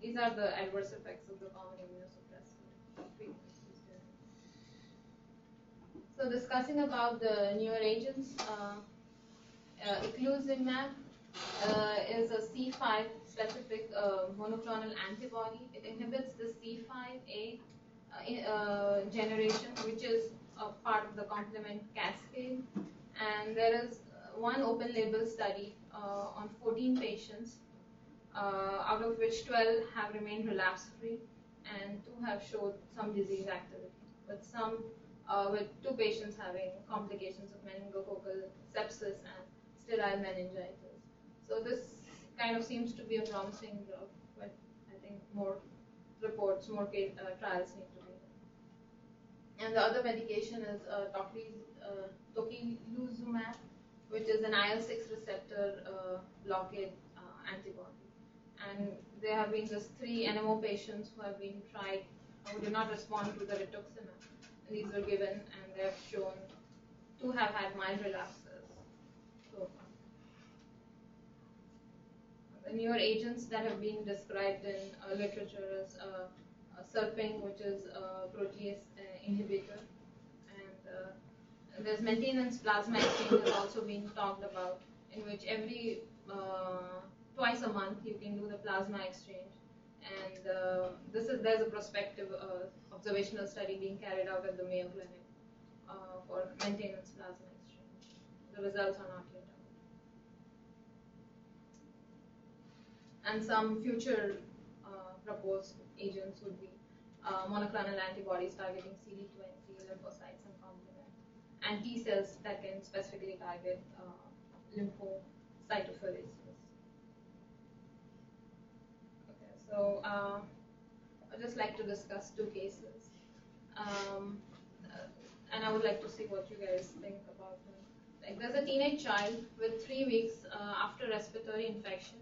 These are the adverse effects of the common immunosuppressive treatments. So discussing about the newer agents, eculizumab is a C5 specific monoclonal antibody. It inhibits the C5a generation, which is a part of the complement cascade. And there is one open label study on 14 patients, out of which 12 have remained relapse free and 2 have showed some disease activity, with 2 patients having complications of meningococcal sepsis and sterile meningitis. So this kind of seems to be a promising drug, but I think more reports, more trials need to be done. And the other medication is tocilizumab, which is an IL-6 receptor blockade antibody. And there have been just 3 NMO patients who have been tried who did not respond to the rituximab. And these were given, and they have shown to have had mild relapses so far. The newer agents that have been described in literature is serping, which is a protease inhibitor, and there's maintenance plasma exchange has also been talked about, in which every twice a month you can do the plasma exchange, and there's a prospective observational study being carried out at the Mayo Clinic for maintenance plasma exchange. The results are not yet out. And some future proposed agents would be monoclonal antibodies targeting CD20, lymphocytes, and complement, and T cells that can specifically target lymphocytophoresis. Okay, so I'd just like to discuss 2 cases, and I would like to see what you guys think about them. Like, there's a teenage child with 3 weeks after respiratory infection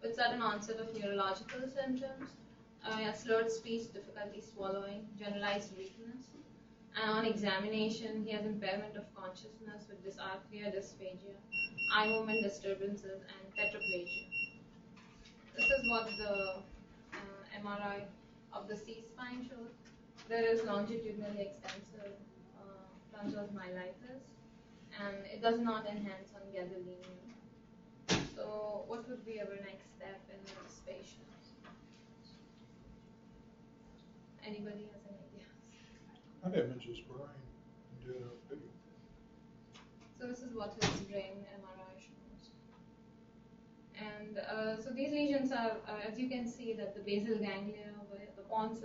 with sudden onset of neurological symptoms, slurred speech, difficulty swallowing, generalized weakness. And on examination, he has impairment of consciousness with dysarthria, dysphagia, eye movement disturbances, and tetraplegia. This is what the MRI of the C-spine shows. There is longitudinally extensive transverse myelitis, and it does not enhance on gadolinium. So what would be our next step in this patient? Anybody has an idea? I'd image his brain and do a video. So this is what his brain MRI shows. And so these lesions are, as you can see, that the basal ganglia, where the pons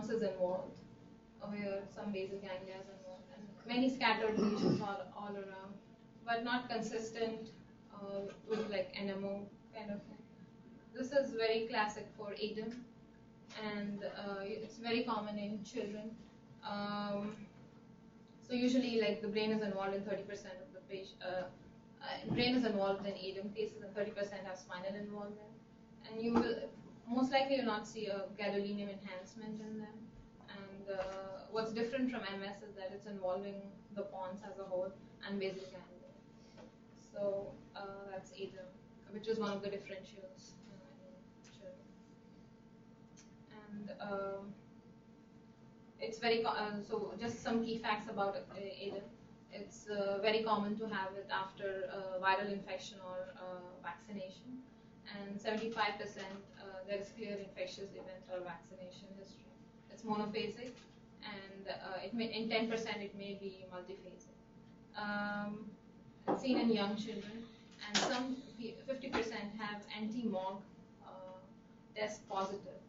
is involved. where some basal ganglia is involved, and many scattered lesions all around, but not consistent with like NMO kind of thing. This is very classic for ADEM, and it's very common in children. So usually, like the brain is involved in 30% of the patient. Brain is involved in ADEM cases, and 30% have spinal involvement. And you will most likely you'll not see a gadolinium enhancement in them. And what's different from MS is that it's involving the pons as a whole and basal ganglia. So that's ADEM, which is one of the differentials in children. And it's very so just some key facts about ADEM. It's very common to have it after viral infection or vaccination, and 75% there is clear infectious event or vaccination history. It's monophasic, and in 10% it may be multiphasic. It's seen in young children, and some 50% have anti-MOG test positive,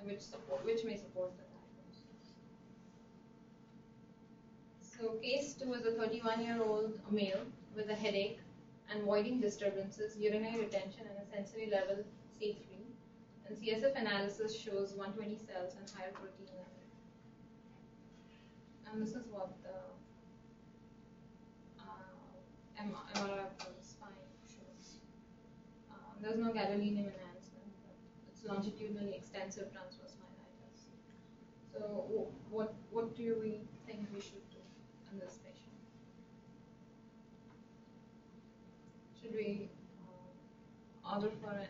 which may support the diagnosis. So case 2 is a 31-year-old male with a headache and voiding disturbances, urinary retention, and a sensory level C3. And CSF analysis shows 120 cells and higher protein level. And this is what the MRI of the spine shows. There's no gadolinium enhancement, but it's longitudinally extensive transverse myelitis. So what do we think we should do in this patient? Should we order for an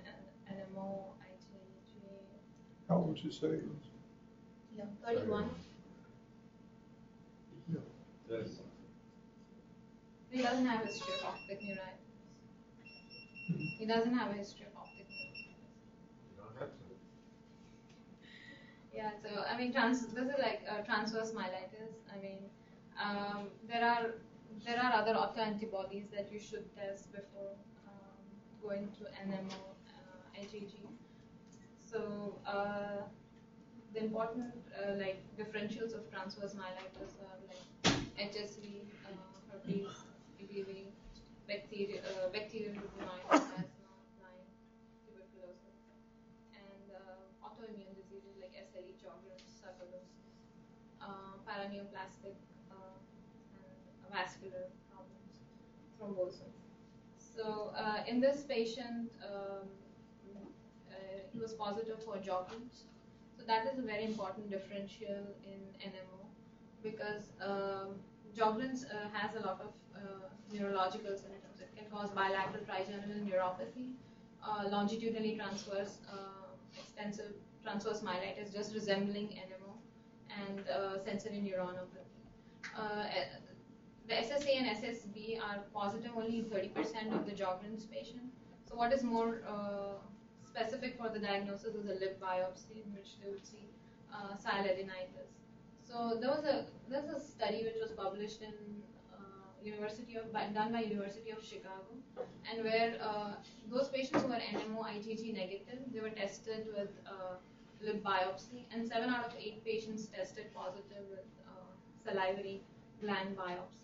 NMO, ITG? How old would you say he was? Yeah, 31. Yeah. Yes. He doesn't have a history of optic neuritis. He doesn't have a history of optic neuritis. You don't have to. Yeah, so I mean, this is like transverse myelitis. I mean, there are other autoantibodies that you should test before going to NMO, IgG. So the important like differentials of transverse myelitis are like HSV, herpes, EBV, bacterial pneumonitis, asthma, Lyme, tuberculosis, and autoimmune diseases like SLE, Sjogren's, sarcoidosis, paraneoplastic and vascular problems, thrombosis. So in this patient, he was positive for Sjogren's. So that is a very important differential in NMO because Sjogren's has a lot of neurological symptoms. It can cause bilateral trigeminal neuropathy, longitudinally transverse, extensive transverse myelitis, just resembling NMO, and sensory neuronopathy. The SSA and SSB are positive only in 30% of the Sjogren's patient. So what is more specific for the diagnosis is a lip biopsy in which they would see sialadenitis. So there's a study which was published in done by University of Chicago, and where those patients who were NMO IgG negative, they were tested with lip biopsy, and 7 out of 8 patients tested positive with salivary gland biopsy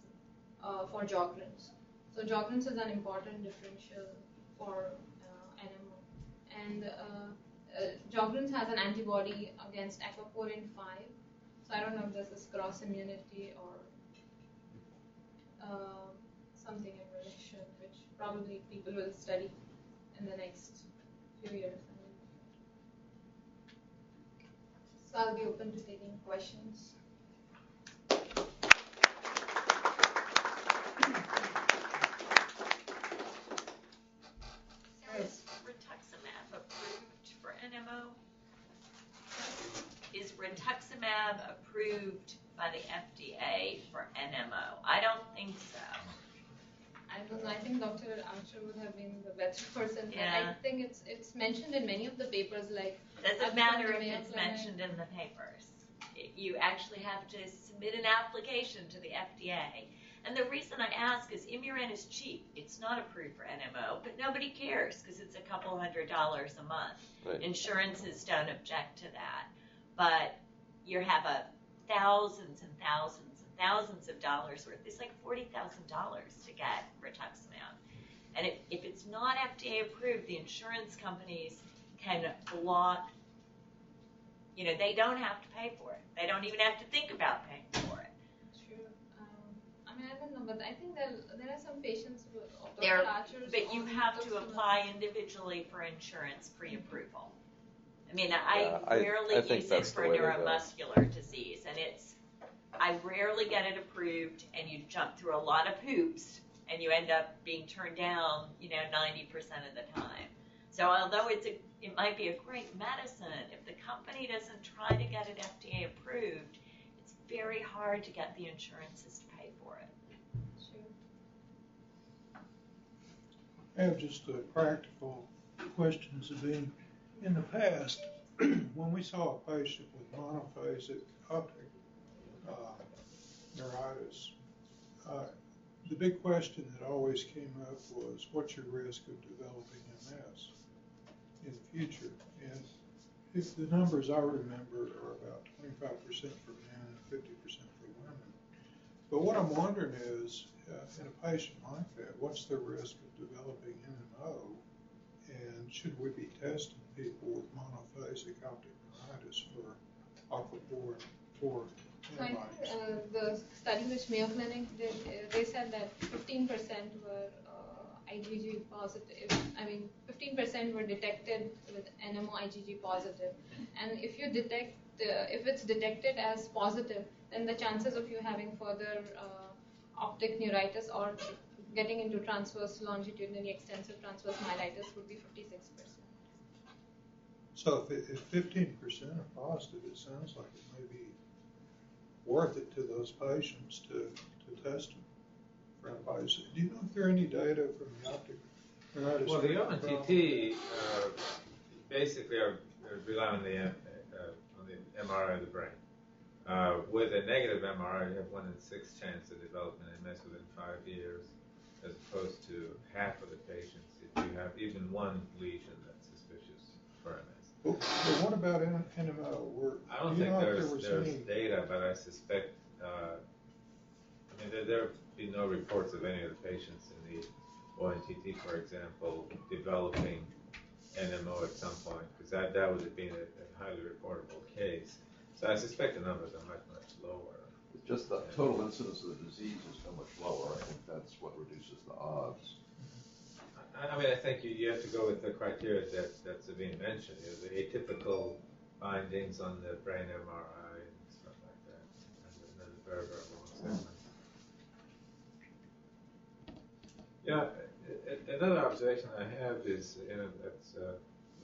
for Sjogren's. So Sjogren's is an important differential for NMO, and Sjogren's has an antibody against aquaporin 5. So I don't know if this is cross immunity or something in relation, which probably people will study in the next few years. So I'll be open to taking questions. Is rituximab approved for NMO? Is rituximab approved by the FDA for NMO? I don't think so. I don't know. I think Dr. Archer would have been the better person. Yeah. But I think it's mentioned in many of the papers. Like Doesn't matter if it's mentioned in the papers. You actually have to submit an application to the FDA. And the reason I ask is Imuran is cheap. It's not approved for NMO, but nobody cares because it's a couple $100 a month. Right. Insurances don't object to that. But you have a thousands and thousands and thousands of dollars worth. It's like $40,000 to get rituximab. And if it's not FDA approved, the insurance companies can block, they don't have to pay for it. They don't even have to think about paying for it. True. I don't know, but I think there are some patients who but you have to apply individually for insurance pre-approval. I rarely use it for neuromuscular disease, and I rarely get it approved, and you jump through a lot of hoops, and you end up being turned down, 90% of the time. So although it might be a great medicine, if the company doesn't try to get it FDA approved, it's very hard to get the insurances to pay for it. I have just a practical question, Zabeen. In the past, when we saw a patient with monophasic optic neuritis, the big question that always came up was, what's your risk of developing MS in the future? And if the numbers I remember are about 25% for men and 50% for women. But what I'm wondering is, in a patient like that, what's the risk of developing NMO? And should we be testing people with monophasic optic neuritis for aquaporin for antibodies? So I think the study which Mayo Clinic did, they said that 15% were IgG positive. 15% were detected with NMO IgG positive. And if you detect, if it's detected as positive, then the chances of you having further optic neuritis or getting into transverse longitudinally extensive transverse myelitis would be 56%. So if 15% are positive, it sounds like it may be worth it to those patients to test them for antibodies. Do you know if there are any data from the optic neuritis? Well, the ONTT basically are rely on the MRI of the brain. With a negative MRI, you have 1 in 6 chance of development of MS within 5 years, as opposed to half of the patients if you have even one lesion that's suspicious for MS. But what about NMO? I don't think there's data, but I suspect, there have been no reports of any of the patients in the ONTT, for example, developing NMO at some point, because that would have been a highly reportable case. So I suspect the numbers are much, much lower. It's just the total incidence of the disease is so much lower. I think that's what reduces the odds. I think you have to go with the criteria that Zabeen mentioned, the atypical findings on the brain MRI and stuff like that, and then the very, very long segments. Another observation I have is, that's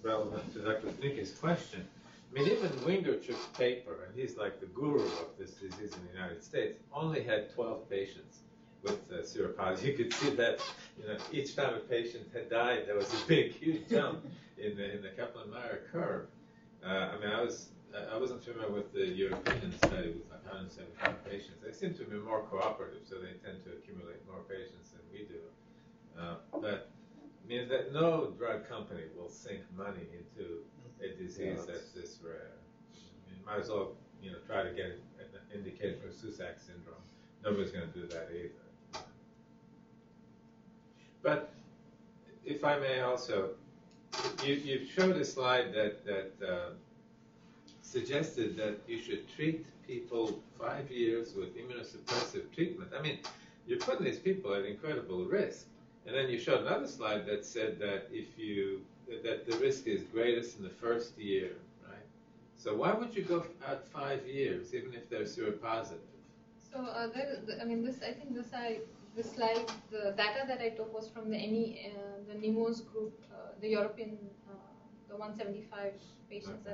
relevant to Dr. Sneaker's question. Even Wingerchuk's paper, and he's like the guru of this disease in the United States, only had 12 patients with seropositive. You could see that, each time a patient had died, there was a big, huge jump in the Kaplan-Meier curve. I wasn't familiar with the European study with 175 patients. They seem to be more cooperative, so they tend to accumulate more patients than we do. But that no drug company will sink money into a disease that's this rare. You might as well, try to get an indication for Susac syndrome. Nobody's going to do that either. But if I may also, you showed a slide that suggested that you should treat people 5 years with immunosuppressive treatment. You're putting these people at incredible risk. And then you showed another slide that said that that the risk is greatest in the first year, right? So why would you go out 5 years, even if they're seropositive? So this slide, the data that I took was from the NMO's group, the European, the 175 patients that